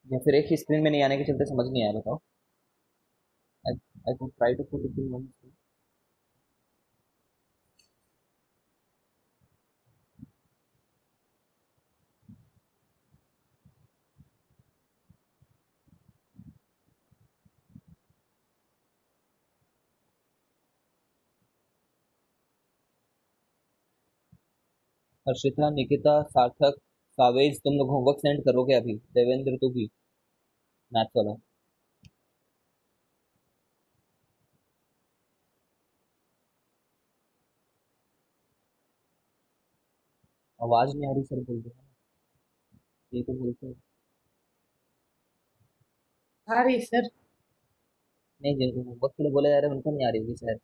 या फिर एक ही स्क्रीन में नहीं आने के चलते समझ नहीं आया, बताओ। I I could try to put it in one screen. Harshita, Nikita, Sarthak, Kavej, तुम लोग होमवर्क सेंड करोगे अभी? देवेंद्र तू भी, मैथ्स वाला। आवाज नहीं आ रही सर, बोल दो। ये तो बोलते हैं। Sorry sir. नहीं, जिनको होमवर्क के लिए बोला जा रहा है उनको नहीं आ रही होगी sir.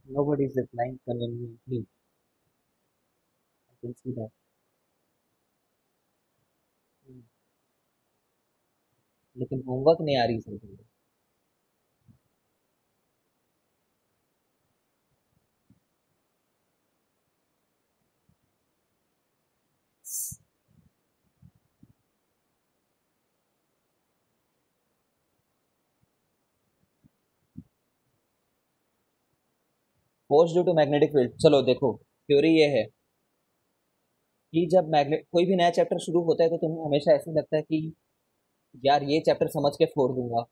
Nobody is replying conveniently. I can see that. लेकिन होमवर्क नहीं आ रही सर तुमको। Force due to magnetic field, चलो देखो, थ्योरी ये है कि जब मैग्नेट कोई भी नया चैप्टर शुरू होता है तो तुम्हें हमेशा ऐसा लगता है कि यार ये चैप्टर समझ के छोड़ दूंगा।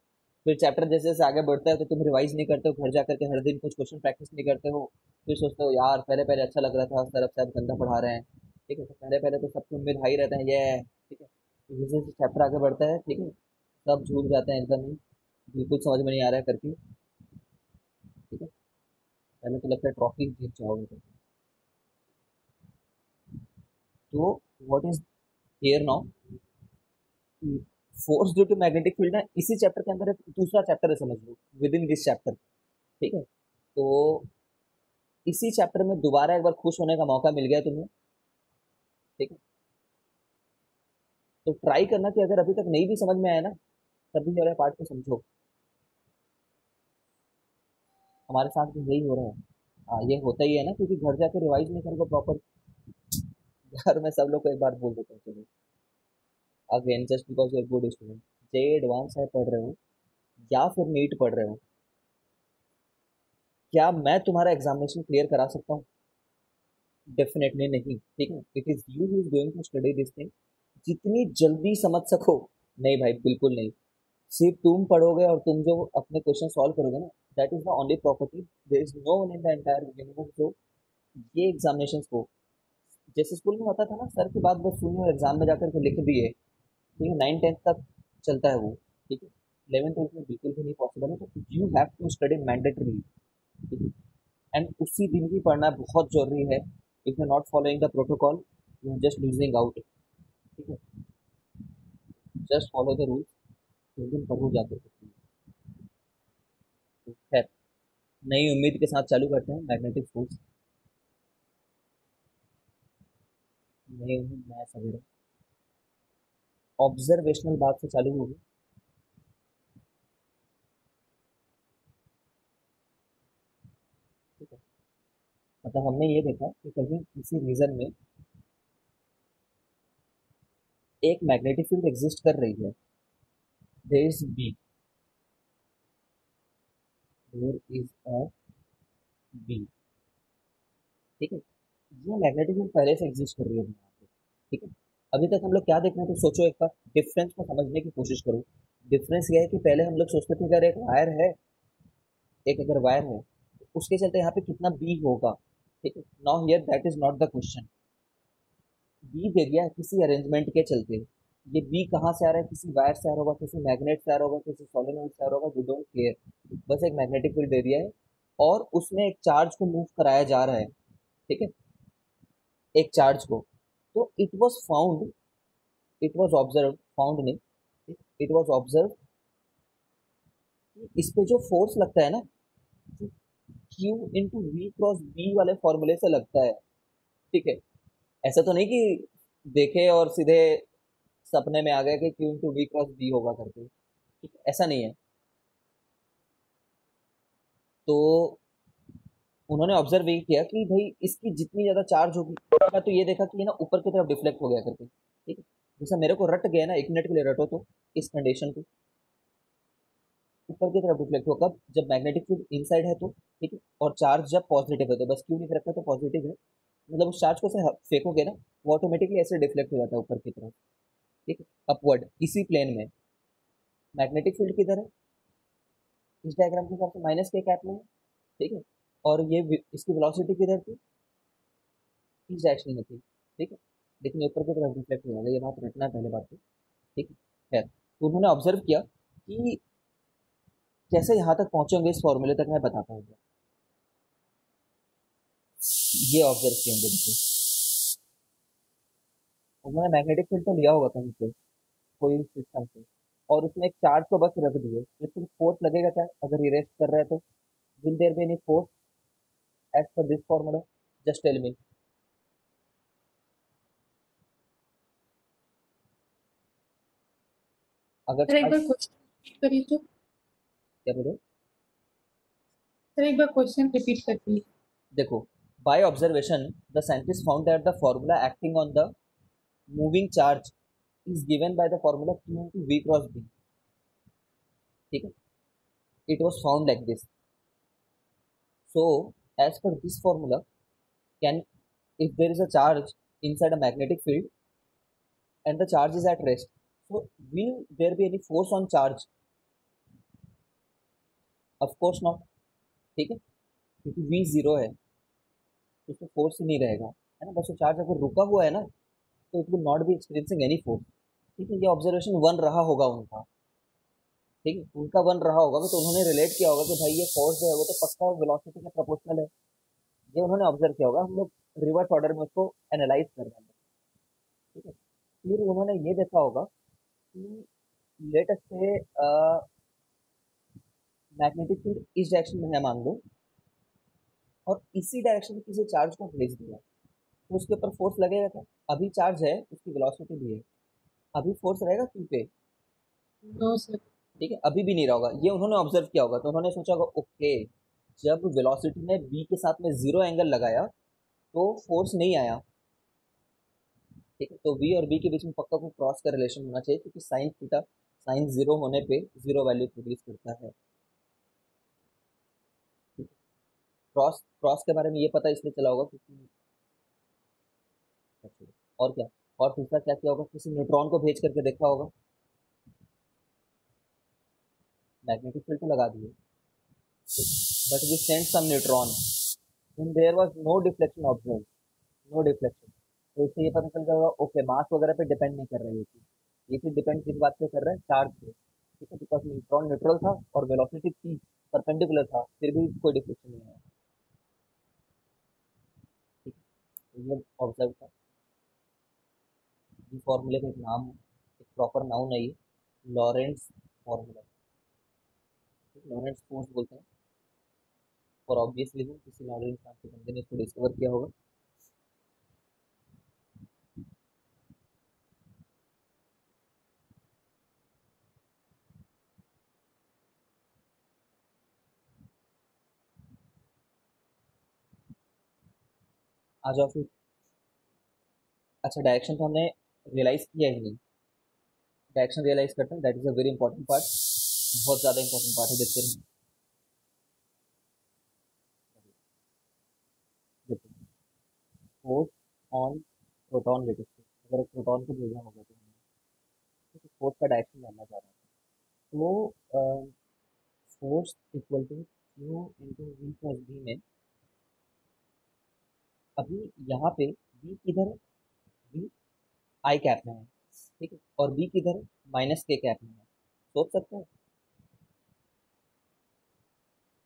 फिर चैप्टर जैसे जैसे आगे बढ़ता है तो तुम रिवाइज नहीं करते हो, घर जा करके हर दिन कुछ क्वेश्चन प्रैक्टिस नहीं करते हो। फिर सोचते हो यार पहले पहले अच्छा लग रहा था, सर अब शायद गंदा पढ़ा रहे हैं। ठीक है, तो पहले पहले तो सबकी उम्मीद हाई रहता है, ये ठीक है। तो जैसे जैसे चैप्टर आगे बढ़ता है, ठीक है, सब झूठ जाते हैं एकदम ही, बिल्कुल समझ में नहीं आ रहा है करके। ठीक है, पहले तो लगता है ट्रॉफी जीत जाओगे करके। तो what is here now, force due to magnetic field है इसी चैप्टर के अंदर, एक दूसरा चैप्टर है समझ लो, विद इन दिस चैप्टर। ठीक है, तो इसी चैप्टर में दोबारा एक बार खुश होने का मौका मिल गया तुम्हें। ठीक है, तो ट्राई करना कि अगर अभी तक नहीं भी समझ में आया ना, तब भी वाले पार्ट को समझो। हमारे साथ भी यही हो रहा है। हाँ, ये होता ही है ना, क्योंकि घर जाके रिवाइज नहीं करोगे प्रॉपर। यार मैं सब लोग को एक बार बोल देता हूँ, चलो again, just because you are good student, JEE advance है पढ़ रहे हो या फिर नीट पढ़ रहे हो, क्या मैं तुम्हारा एग्जामिनेशन क्लियर करा सकता हूँ? डेफिनेटली नहीं। ठीक है, it is you who is going to study this thing, जितनी जल्दी समझ सको। नहीं भाई, बिल्कुल नहीं। सिर्फ तुम पढ़ोगे और तुम जो अपने क्वेश्चन सॉल्व करोगे ना, that is the only property. There is no one in the entire universe जो ये एग्जामिनेशन को, जैसे स्कूल में होता था ना, सर की बात बस सुनी और एग्जाम में जाकर के लिख दिए। ठीक है, 9 10 तक चलता है वो। ठीक है, 11 12 में बिल्कुल भी नहीं पॉसिबल है, तो you have to study mandatory. ठीक है, एंड उसी दिन ही पढ़ना बहुत जरूरी है। If you not following the protocol, you are just losing out. ठीक है, जस्ट फॉलो द रूल्स, उस दिन पढ़ हो जाते हैं। तो खैर, नई उम्मीद के साथ चालू करते हैं मैग्नेटिक फोर्स। नई उम्मीद नया सवेरा, ऑब्जर्वेशनल बात से चालू होगी। ठीक है, मतलब हमने ये देखा कि कहीं किसी रीजन में एक मैग्नेटिक फील्ड एग्जिस्ट कर रही है। There is B, there is a B. ठीक है, ये मैग्नेटिक फील्ड पहले से एग्जिस्ट कर रही है यहाँ पे। ठीक है, अभी तक हम लोग क्या देख रहे हैं, तो सोचो एक बार, डिफरेंस को समझने की कोशिश करो। डिफरेंस ये है कि पहले हम लोग सोचते थे कि अगर एक वायर है, एक अगर वायर है तो उसके चलते यहाँ पे कितना बी होगा। ठीक है, now here that is not the question. B दे दिया है किसी अरेंजमेंट के चलते। ये बी कहाँ से आ रहा है, किसी वायर से आ रहा होगा, किसी मैग्नेट से आ रहा होगा, किसी सोलेनोइड से आ रहा होगा, वी डोंट केयर। बस एक मैग्नेटिक फील्ड दे दिया है और उसमें एक चार्ज को मूव कराया जा रहा है। ठीक है, एक चार्ज को। तो it was found, it was observe, found नहीं, इट वाज ऑब्जर्व कि इस पे जो फोर्स लगता है ना, q into v cross B वाले फॉर्मूले से लगता है। ठीक है, ऐसा तो नहीं कि देखे और सीधे सपने में आ गए कि q into v cross B होगा करके। ठीक है, ऐसा नहीं है। तो उन्होंने ऑब्जर्व ये किया कि भाई इसकी जितनी ज्यादा चार्ज होगी, तो ये देखा कि ये ना ऊपर की तरफ डिफ्लेक्ट हो गया करके, ठीक है। जैसा मेरे को रट गया ना, 1 मिनट के लिए रटो तो इस कंडीशन को, ऊपर की तरफ डिफ्लेक्ट होगा जब मैग्नेटिक फील्ड इनसाइड है तो, ठीक है। और चार्ज जब पॉजिटिव है तो, बस क्यों लिख रखा है तो पॉजिटिव है, मतलब उस चार्ज को ऐसे फेंकोगे ना, वो ऑटोमेटिकली ऐसे डिफ्लेक्ट हो जाता है ऊपर की तरफ, ठीक है, अपवर्ड इसी प्लेन में। मैग्नेटिक फील्ड किधर है, इस डायग्राम के हिसाब से माइनस के कैप में है, ठीक है। और ये इसकी वेलोसिटी किधर थी, इस डायरेक्शन में थी, ठीक है। लेकिन ये ऊपर की तरफ रिफ्लेक्ट हो जाएगा, ये बात रखना है पहले बात तो, ठीक है। खैर, तो उन्होंने ऑब्जर्व किया कि कैसे यहाँ तक पहुंचेंगे इस फॉर्मूले तक, मैं बताता हूँ। ये ऑब्जर्व किया देखो, उन्होंने मैग्नेटिक फील्ड तो लिया होगा कहीं से, कोई सिस्टम से, और उसमें एक चार्ज को बस रख दिए, इसमें फोर्स लगेगा क्या अगर ये रेस्ट कर रहा है तो, will there be any force as per this formula, just tell me. अगर सर एक बार चार्ज, क्वेश्चन रिपीट करिए तो। क्या बोलो, सर एक बार क्वेश्चन रिपीट करिए। देखो, by observation the scientist found that the formula acting on the moving charge is given by the formula q into v cross b, ठीक है। It was found like this. So as per this formula, can, if there is a charge inside a magnetic field and the charge is at rest, so will there be any force on charge? Of course not, ठीक है, क्योंकि v zero है तो उसमें force ही नहीं रहेगा, है ना। बस वो चार्ज अगर रुका हुआ है ना, तो it will not be experiencing any force, ठीक है। ये ऑब्जर्वेशन वन रहा होगा उनका, ठीक है, उनका वन रहा होगा, तो उन्होंने रिलेट किया होगा कि भाई ये फोर्स जो है वो तो पक्का वेलोसिटी के प्रोपोर्शनल है। ये उन्होंने ऑब्जर्व किया होगा, हम लोग रिवर्स ऑर्डर में उसको एनालाइज कर रहे हैं, ठीक है। फिर उन्होंने ये देखा होगा कि लेट अस से मैग्नेटिक फील्ड इस डायरेक्शन में है मान लो, और इसी डायरेक्शन में किसी चार्ज को भेज दिया, तो उसके ऊपर फोर्स लगेगा क्या, अभी चार्ज है उसकी वेलोसिटी भी है, अभी फोर्स रहेगा क्यों पे, नो सर। ठीक है, अभी भी नहीं रहा होगा। ये उन्होंने ऑब्जर्व किया होगा, तो उन्होंने सोचा होगा ओके, जब वेलोसिटी ने v के साथ में जीरो एंगल लगाया तो फोर्स नहीं आया, ठीक है। तो v और b के बीच में पक्का कोई क्रॉस का रिलेशन होना चाहिए, क्योंकि साइन थीटा, साइन जीरो होने पे जीरो वैल्यू प्रोड्यूस करता है। क्रॉस क्रॉस के बारे में ये पता इसलिए चला होगा क्योंकि, अच्छा, और क्या, और तीसरा क्या किया होगा, किसी न्यूट्रॉन को भेज करके देखा होगा, मैग्नेटिक फील्ड तो लगा दिए, but we sent some neutron and there was no deflection observe, no deflection. तो इससे ये पता चल जाएगा ओके, मास वगैरह पे डिपेंड नहीं कर रही है ये चीज डिपेंड किस बात पे कर रहा है, चार्ज पे, ठीक है। बिकॉज न्यूट्रॉन न्यूट्रल था और वेलोसिटी थी परपेंडिकुलर था, फिर भी कोई डिफ्लेक्शन नहीं आया, ठीक है। तो ये ऑब्जर्व था। ये फॉर्मूले का एक नाम है, एक प्रॉपर नाउन है ये, लॉरेंट्स फॉर्मूला, लॉरेंट्स फोर्स बोलते हैं, और ऑब्वियसली किसी लॉरेंट्स नाम के बंदे ने इसको डिस्कवर किया होगा। आ जाओ फिर। अच्छा, डायरेक्शन तो हमने रियलाइज किया ही नहीं, डायरेक्शन रियलाइज करते हैं, that is a very important part, बहुत ज्यादा इंपॉर्टेंट पार्ट है, देखते हैं। फोर्स ऑन प्रोटॉन लेते थे, अगर एक प्रोटॉन को भेजना होगा तो हमें फोर्स का डायरेक्शन जानना चाह रहे हैं, तो force equal to q into v plus B में, अभी यहाँ पे बी किधर है, बी आई कैप में है, ठीक है, और बी किधर है, माइनस के कैप में है। सोच सकते हैं,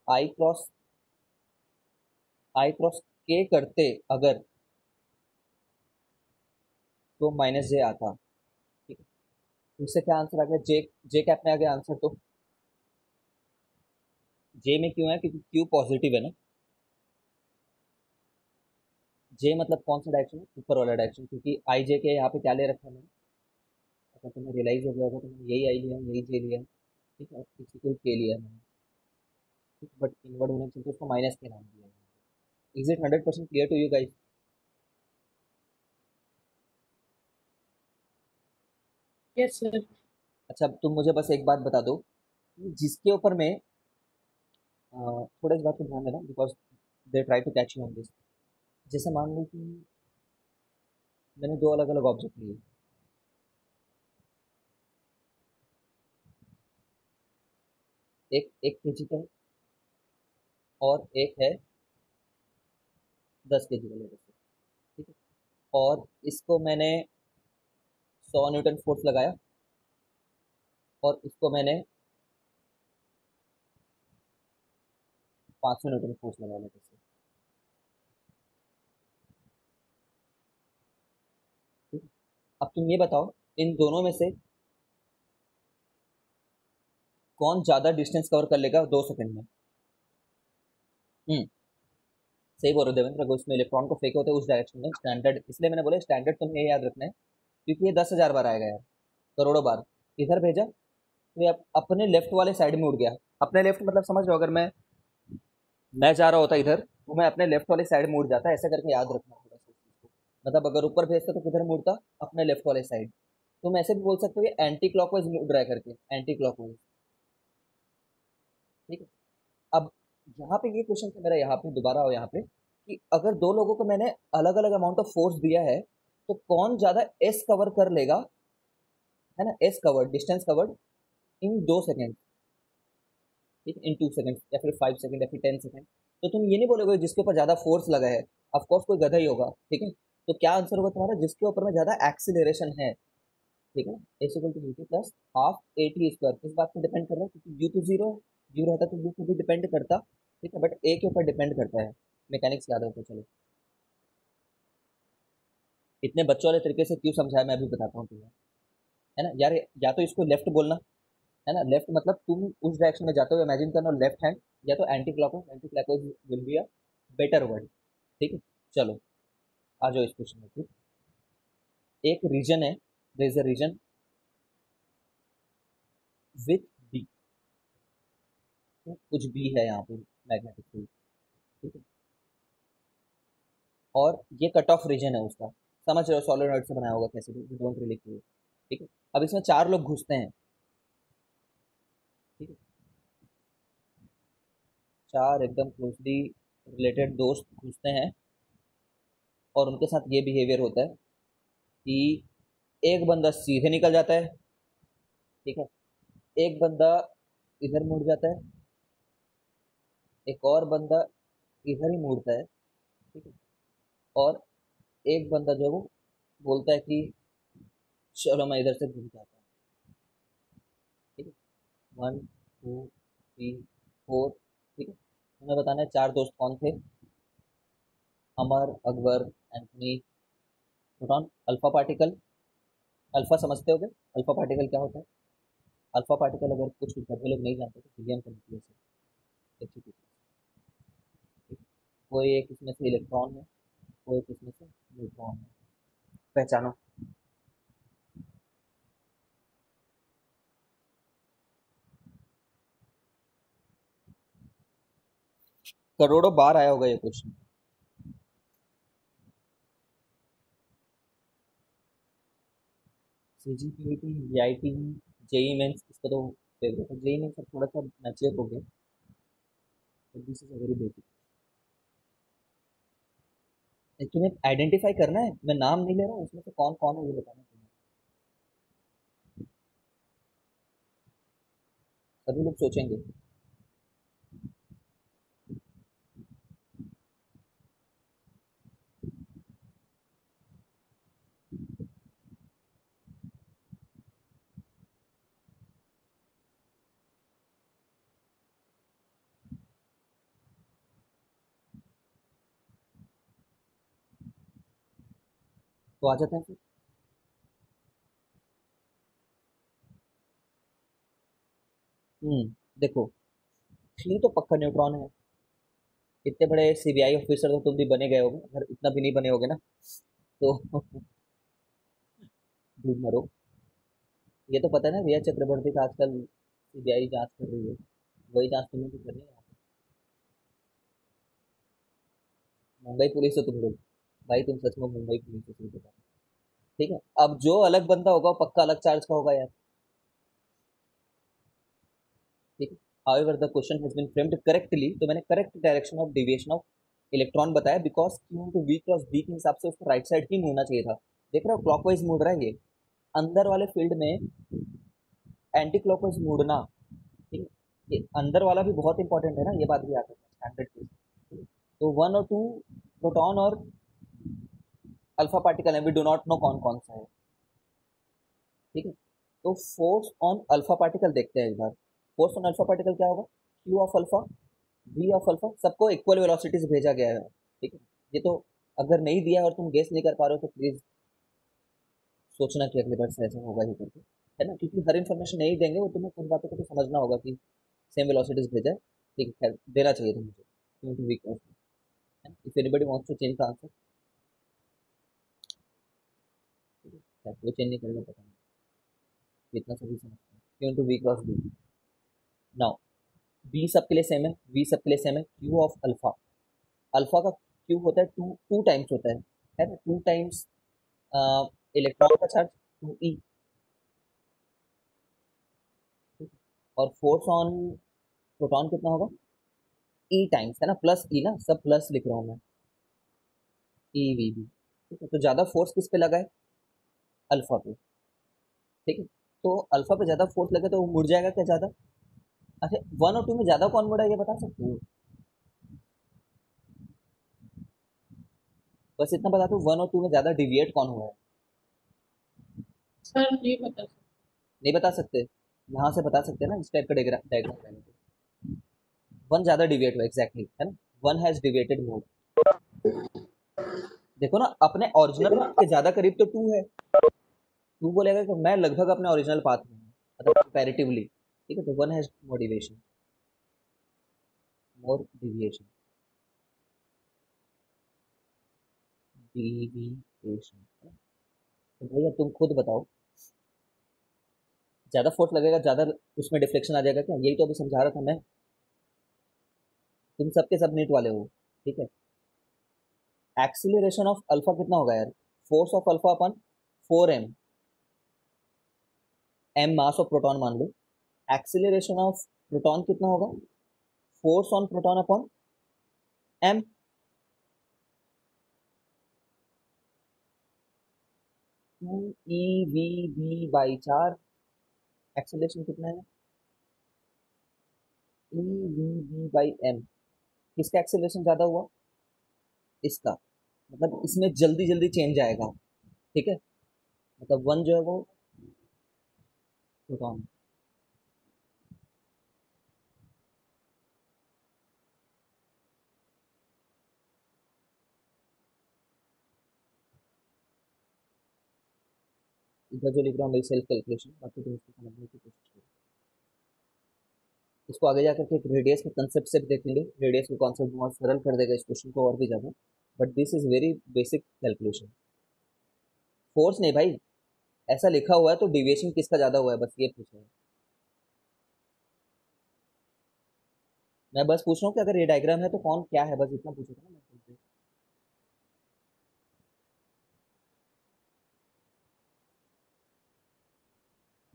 आई क्रॉस, आई क्रॉस के करते अगर, तो माइनस जे आता, ठीक है। तो इससे क्या आंसर आ गया, जे, जे कैप में आ गया आंसर, तो जे में क्यों है, क्योंकि क्यू पॉजिटिव है ना, जे मतलब कौन सा डायरेक्शन है, ऊपर वाला डायरेक्शन, क्योंकि आई जे के यहाँ पे क्या ले रखा है मैंने, अगर तुम्हें रियलाइज हो गया होगा तो मैंने यही आई लिया, यही जे लिया, ठीक है, इसी को के लिया मैंने, ठीक, बट इनवर्ड होने के चलते उसको माइनस के नाम दिया है। Is it 100% clear to you guys? Yes, sir. अच्छा, अब तुम मुझे बस एक बात बता दो कि जिसके ऊपर मैं थोड़ा इस बात को ध्यान देना, because they try to catch you on this. जैसे मान लो कि मैंने दो अलग अलग ऑब्जेक्ट लिए, एक 1 kg का है और एक है 10 kg का, लेकर से, ठीक है, और इसको मैंने 100 न्यूटन फोर्स लगाया और इसको मैंने 500 न्यूटन फोर्स लगाया, लेकर से, ठीक है। अब तुम ये बताओ, इन दोनों में से कौन ज्यादा डिस्टेंस कवर कर लेगा 2 सेकंड में? हम्म, सही बोल रहे हो देवेंद्र, अगर उसमें इलेक्ट्रॉन को फेंके होते हैं उस डायरेक्शन में, स्टैंडर्ड, इसलिए मैंने बोला स्टैंडर्ड तुम्हें ये याद रखना है, क्योंकि ये 10,000 बार आएगा यार, करोड़ों बार। इधर भेजा तो ये अपने लेफ्ट वाले साइड में उड़ गया। अपने लेफ्ट मतलब समझ रहे हो, अगर मैं जा रहा होता इधर तो मैं अपने लेफ्ट वाले साइड में उड़ जाता, ऐसा करके याद रखना थोड़ा सा इस चीज़ को। मतलब अगर ऊपर भेजता तो किधर मुड़ता? अपने लेफ्ट वाले साइड। तुम ऐसे भी बोल सकते हो ये एंटी क्लॉकवाइज मुड़ रहा है करके, एंटी क्लॉकवाइज, ठीक है। अब यहाँ पे ये क्वेश्चन है मेरा, यहाँ पे दोबारा आओ यहाँ पे, कि अगर दो लोगों को मैंने अलग अलग अमाउंट ऑफ फोर्स दिया है तो कौन ज्यादा एस कवर कर लेगा, है ना, S covered, distance covered in 2 second, ठीक है, इन 2 सेकेंड या फिर 5 सेकेंड या फिर 10 सेकेंड। तो तुम ये नहीं बोलोगे जिसके ऊपर ज्यादा फोर्स लगा है, ऑफकोर्स कोई गधा ही होगा, ठीक है। तो क्या आंसर होगा तुम्हारा? जिसके ऊपर में ज्यादा एक्सीलरेशन है, ठीक है ना, s equal to u t plus half a t square. इस बात पे डिपेंड कर रहा है क्योंकि यू तो जीरो है, यू रहता तो यू पे भी डिपेंड करता, ठीक है, बट ए के ऊपर डिपेंड करता है। मैकेनिक्स याद है तो चलो, इतने बच्चों वाले तरीके से क्यों समझाया मैं अभी बताता हूँ तुम्हें, है ना यार। या तो इसको लेफ्ट बोलना, है ना, लेफ्ट मतलब तुम उस डायरेक्शन में जाते हो, इमेजिन करना लेफ्ट हैंड, या तो anti clockwise, anti clockwise will be a better word, ठीक है। चलो आ जाओ इस क्वेश्चन में फिर। एक रीजन है, there is a reason with B, कुछ बी है यहाँ पे मैग्नेटिक फील्ड, ठीक है, और ये कट ऑफ रीजन है उसका, समझ रहे हो, सॉलिनॉइड से बनाया होगा कैसे भी, डोंट रियली केयर, ठीक है। अब इसमें 4 लोग घुसते हैं, ठीक है, 4 एकदम क्लोजली रिलेटेड दोस्त घुसते हैं, और उनके साथ ये बिहेवियर होता है कि एक बंदा सीधे निकल जाता है, ठीक है, एक बंदा इधर मुड़ जाता है, एक और बंदा इधर ही मुड़ता है, ठीक है, और एक बंदा जो है वो बोलता है कि चलो मैं इधर से घुस जाता हूँ, ठीक है। 1 2 3 4, ठीक है। तुम्हें बताना है 4 दोस्त कौन थे? Amar, Akbar, Anthony, proton, alpha particle. Alpha समझते होगे, अल्फा पार्टिकल क्या होता है? अल्फा पार्टिकल अगर कुछ गधे लोग नहीं जानते तो हीलियम का न्यूक्लियस है, HCl, ठीक है? कोई एक इसमें से इलेक्ट्रॉन है, कोई एक इसमें से न्यूट्रॉन है, पहचानो। करोड़ों बार आया होगा ये question. CGPAT, VIT, JEE Mains, इसका तो फेवरेट है। जेई मेंस थोड़ा सा मैचियर हो गया, but this is a very basic. तुम्हें आइडेंटिफाई करना है, मैं नाम नहीं ले रहा हूँ, उसमें से कौन कौन है ये बताना है तुम्हें। सभी लोग सोचेंगे। तो आ जाते हैं फिर। देखो, थ्री तो पक्का न्यूट्रॉन है। इतने बड़े सीबीआई ऑफिसर तो तुम भी बने गए होगे, अगर इतना भी नहीं बने होगे ना तो डूब मरो। ये तो पता है ना रिया चक्रवर्ती का आजकल सीबीआई जांच कर रही है, वही जांच तुम्हें भी करनी है। मुंबई पुलिस से तुम लोग, भाई तुम सच में मुंबई पुलिस से सीधे बात। ठीक है, अब जो अलग बंदा होगा वो पक्का अलग चार्ज का होगा यार। ठीक है, however the question has been framed correctly, तो मैंने correct direction of deviation of electron बताया, because Q to V cross B के हिसाब से उसको राइट साइड ही मुड़ना चाहिए था। देख रहे हो क्लॉकवाइज मुड़ रहा है ये, अंदर वाले फील्ड में एंटी क्लॉकवाइज मुड़ना। ठीक है, ये अंदर वाला भी बहुत इंपॉर्टेंट है ना, ये बात भी याद रखना, स्टैंडर्ड केस। तो वन और टू प्रोटॉन और अल्फा पार्टिकल है, वी डू नॉट नो कौन कौन सा है। ठीक है, तो फोर्स ऑन अल्फा पार्टिकल देखते हैं एक बार। फोर्स ऑन अल्फा पार्टिकल क्या होगा, q of alpha v of alpha, सबको इक्वल वेलोसिटीज भेजा गया है। ठीक है, ये तो अगर नहीं दिया और तुम गेस नहीं कर पा रहे हो तो प्लीज सोचना कि अगली बार से ऐसा होगा ही करके, है ना, क्योंकि हर इन्फॉर्मेशन नहीं देंगे, वो तुम्हें कुछ बातों को तो समझना होगा कि सेम वेलोसिटीज भेजा है। ठीक है, खैर देना चाहिए था मुझे, क्योंकि वीक है। If anybody wants to change the answer, वो चेंज नहीं करना, पता नहीं, इतना सभी समझते हैं क्यों v cross B. Now B सबके लिए सेम है, वी सबके लिए सेम है, क्यू ऑफ अल्फा, अल्फा का क्यू होता है टू, टू टाइम्स होता है ना, टू टाइम्स इलेक्ट्रॉन का चार्ज, टू ई। और फोर्स ऑन प्रोटॉन कितना होगा, ई टाइम्स, है ना, प्लस ई ना, सब प्लस लिख रहा हूँ मैं, ई वी बी। ठीक है, तो ज्यादा फोर्स किस पे लगा है, अल्फा पे। ठीक है, तो अल्फा पे ज्यादा फोर्स लगे तो वो मुड़ जाएगा क्या ज्यादा। अच्छा, वन और टू में ज्यादा कौन मुड़ा है ये बता सकते हो, बस इतना बता दो, वन और टू में ज्यादा डिविएट कौन हुआ है। सर नहीं बता सकते। नहीं बता सकते, यहाँ से बता सकते हैं ना, इस टाइप का डायग्राम डायग्राम। वन ज्यादा डिविएट हुआ, एग्जैक्टली, है ना, वन हैज डिविएटेड मोर। देखो ना, अपने ओरिजिनल पाथ के ज्यादा करीब तो टू है, टू बोलेगा कि मैं लगभग अपने ओरिजिनल पाथ में हूँ, मतलब कंपैरेटिवली। ठीक है, तो one has more deviation, more deviation, deviation. तो भैया तुम खुद बताओ, ज्यादा फोर्स लगेगा, ज्यादा उसमें डिफ्लेक्शन आ जाएगा क्या, यही तो अभी समझा रहा था मैं। तुम सबके सब नीट वाले हो। ठीक है, एक्सीलरेशन ऑफ अल्फा कितना होगा यार, फोर्स ऑफ अल्फा अपन 4m, m mass of proton मान लो, एक्सीलरेशन ऑफ प्रोटॉन कितना होगा, force on proton upon m, 2 eV/4। Acceleration कितना है, eV/m। किसका एक्सीलरेशन ज्यादा हुआ, इसका, मतलब इसमें जल्दी जल्दी चेंज आएगा। ठीक है, मतलब वन जो है वो प्रोटॉन। इधर जो लिख रहा हूँ मेरी सेल्फ कैलकुलेशन, बाकी तुम इसको समझने की कोशिश करो। इसको आगे जाकर के एक रेडियस के कंसेप्ट से भी देखेंगे, रेडियस के कॉन्सेप्ट बहुत सरल कर देगा इस क्वेश्चन को और भी ज्यादा, but this is very basic calculation. Force नहीं भाई, ऐसा लिखा हुआ है तो डिविएशन किसका ज्यादा हुआ है, बस ये पूछना है। मैं बस पूछ रहा हूँ कि अगर ये डायग्राम है तो कौन क्या है, बस इतना पूछा था ना मैं तुमसे।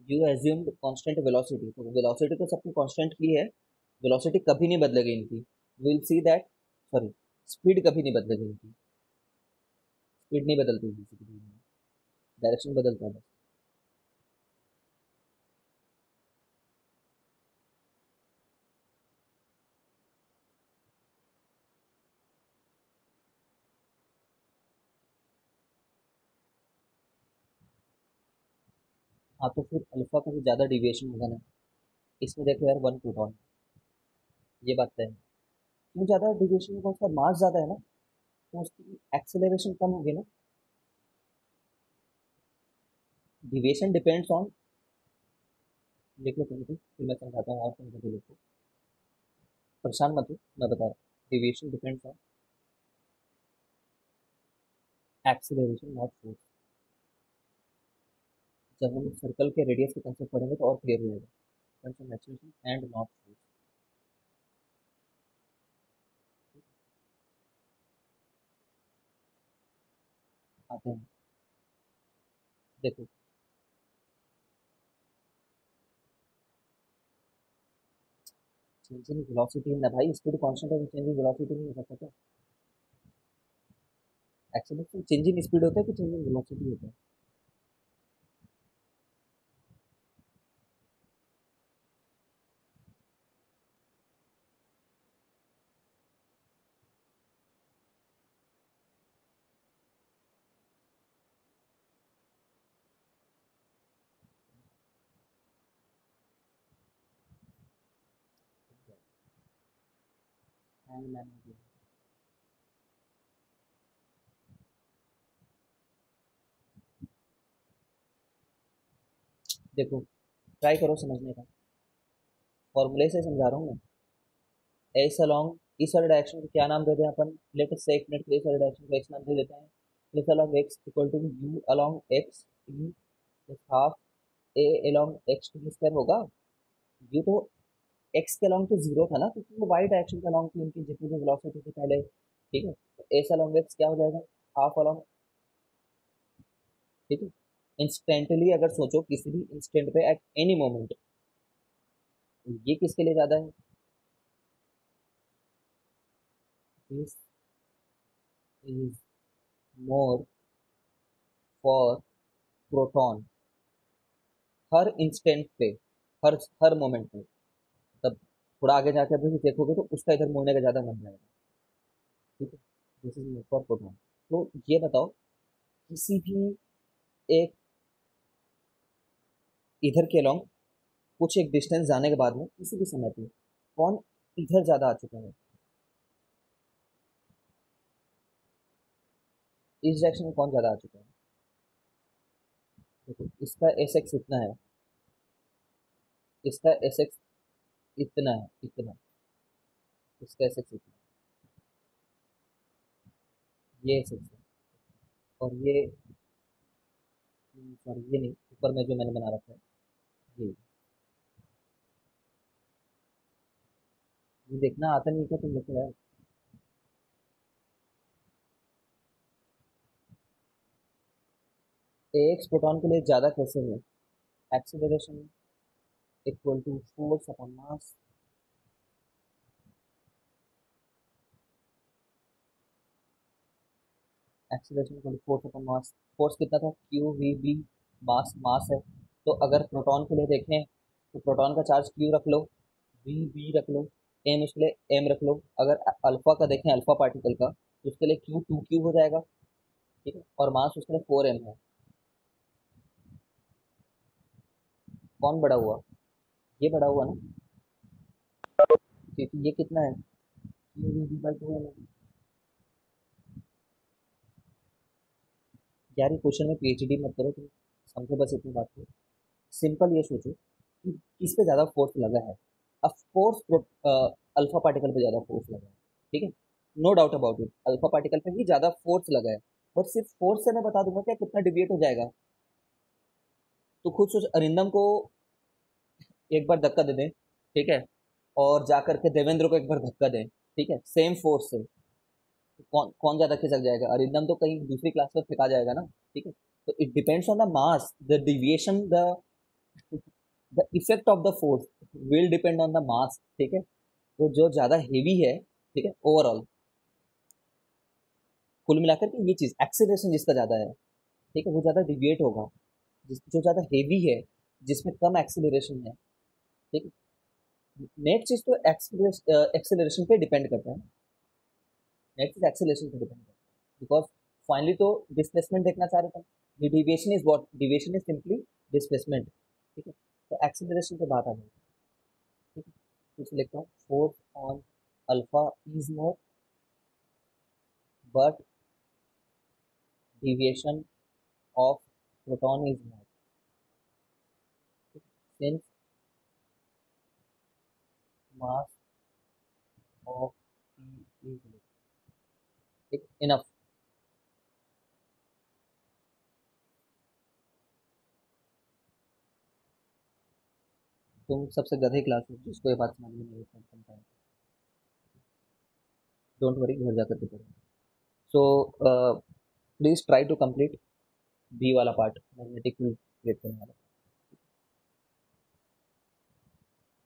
यू एज्यूम्ड कांस्टेंट वेलोसिटी, तो वेलोसिटी तो सबकी कांस्टेंट ही है, वेलोसिटी कभी नहीं बदलेगी इनकी, will see that, sorry, speed कभी नहीं बदलेगी इनकी, स्पीड नहीं बदलती किसी की, डायरेक्शन बदलता है बस। हाँ, तो फिर अल्फा का भी ज्यादा डिविएशन होगा ना, इसमें देखो यार वन प्रोटॉन, ये बात है, क्यों ज्यादा डिविएशन होगा, उसका मास ज्यादा है ना, तो उसकी एक्सेलरेशन कम होगी ना। डिविएशन डिपेंड्स ऑन, लिख लो तुम भी, फिर मैं समझाता हूँ और तुम भी लिखो, परेशान मत हो, मैं बता रहा हूँ, deviation depends on acceleration not force. जब हम सर्कल के रेडियस के कंसेप्ट पढ़ेंगे तो और क्लियर हो जाएगा, depends on acceleration and not force. आते हैं, देखो चेंज इन वेलोसिटी ना भाई, स्पीड कांस्टेंट है तो चेंज इन वेलोसिटी नहीं हो सकता क्या? एक्सीलरेशन चेंज इन स्पीड होता है कि चेंज इन वेलोसिटी होता है? एंड मैंने देखो ट्राई करो समझने का, फॉर्मूले से समझा रहा हूँ मैं। एस अलोंग इस वाले डायरेक्शन को क्या नाम देते हैं अपन? लेट अस से एक मिनट के लिए इस वाले डायरेक्शन को एक्स नाम दे देते हैं। S along x equal to u along x t plus half a along x two square होगा। यू तो एक्स के अलोंग तो जीरो था ना, क्योंकि वो वाई डायरेक्शन के अलोंग थी उनकी जितनी भी वेलोसिटी थी पहले। ठीक है, तो एस अलोंग एक्स क्या हो जाएगा? Half along. ठीक है, इंस्टेंटली अगर सोचो किसी भी इंस्टेंट पे एट एनी मोमेंट, तो ये किसके लिए ज्यादा है? This is more for proton. Her instant पे, हर हर मोमेंट पे, तब थोड़ा आगे जाके अभी देखोगे तो उसका इधर मुड़ने का ज्यादा मन रहेगा। ठीक है, दिस इज फॉर प्रोटॉन। तो ये बताओ, किसी भी एक इधर के लॉन्ग कुछ एक डिस्टेंस जाने के बाद में किसी भी समय पे कौन इधर ज्यादा आ चुका है? इस डायरेक्शन में कौन ज्यादा आ चुका है? देखो इसका एस एक्स इतना है, इसका एस एक्स इतना है, इतना, इसका एस एक्स इतना, ये एस एक्स है। और ये, सॉरी ये नहीं, ऊपर में जो मैंने बना रखा है ये देखना आता नहीं है क्या तुम लोग को यार? एक्स प्रोटॉन के लिए ज्यादा कैसे है? Acceleration equal to force upon mass. Acceleration equal to force upon mass. Force कितना था? Q we B. Mass mass है, तो अगर प्रोटॉन के लिए देखें तो प्रोटॉन का चार्ज क्यू रख लो, वी बी रख लो, एम उसके लिए एम रख लो। अगर अल्फा का देखें, अल्फा पार्टिकल का, तो उसके लिए क्यू टू क्यू हो जाएगा। ठीक है, और मास उसके लिए फोर एम है। कौन बड़ा हुआ? ये बड़ा हुआ ना, क्योंकि ये कितना है? Q we B by two m है। यार ये क्वेश्चन में पीएचडी मत करो तुम, समझो बस इतनी बात को। सिंपल ये सोचो कि किस पे ज्यादा फोर्स लगा है। ऑफ कोर्स अल्फा पार्टिकल पे ज्यादा फोर्स लगा है। ठीक है, no doubt about it, alpha particle पे ही ज्यादा फोर्स लगा है। बट सिर्फ फोर्स से मैं बता दूंगा क्या कितना डिविएट हो जाएगा? तो खुद सोच, अरिंदम को एक बार धक्का दे दें, ठीक है, और जाकर के देवेंद्र को एक बार धक्का दें, ठीक है, सेम फोर्स से, तो कौन कौन ज्यादा खिसक जाएगा? अरिंदम तो कहीं दूसरी क्लास में फेंका जाएगा ना। ठीक है, तो it depends on the mass, the deviation, the effect of the force will depend on the mass. ठीक है, तो जो ज्यादा हेवी है, ठीक है, ओवरऑल कुल मिलाकर के ये चीज एक्सीलरेशन जिसका ज्यादा है, ठीक है, वो ज्यादा डिविएट होगा। जो ज्यादा हेवी है, जिसमें कम एक्सीलरेशन है। ठीक है, नेक्स्ट चीज तो एक्सीलरेशन पे डिपेंड करता है। नेक्स्ट चीज एक्सीलरेशन पे डिपेंड करता है, बिकॉज फाइनली तो डिस्प्लेसमेंट देखना चाह रहे थे। Deviation is what? Deviation is simply displacement. ठीक है, तो एक्सीलरेशन पे बात आ गई। ठीक है, तो इसे लिखता हूँ force on alpha is more, but deviation of proton is more, since mass of P is less. Enough. तुम सबसे गधे क्लास हो जिसको ये बात समझ में नहीं आता। डोंट वरी, घर जाकर के पढ़ो। So please try to complete B वाला पार्ट, मैग्नेटिक फील्ड क्रिएट करने वाला।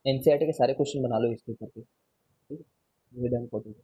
एनसीईआरटी के सारे क्वेश्चन बना लो इसके ऊपर के, ठीक है। Done for today.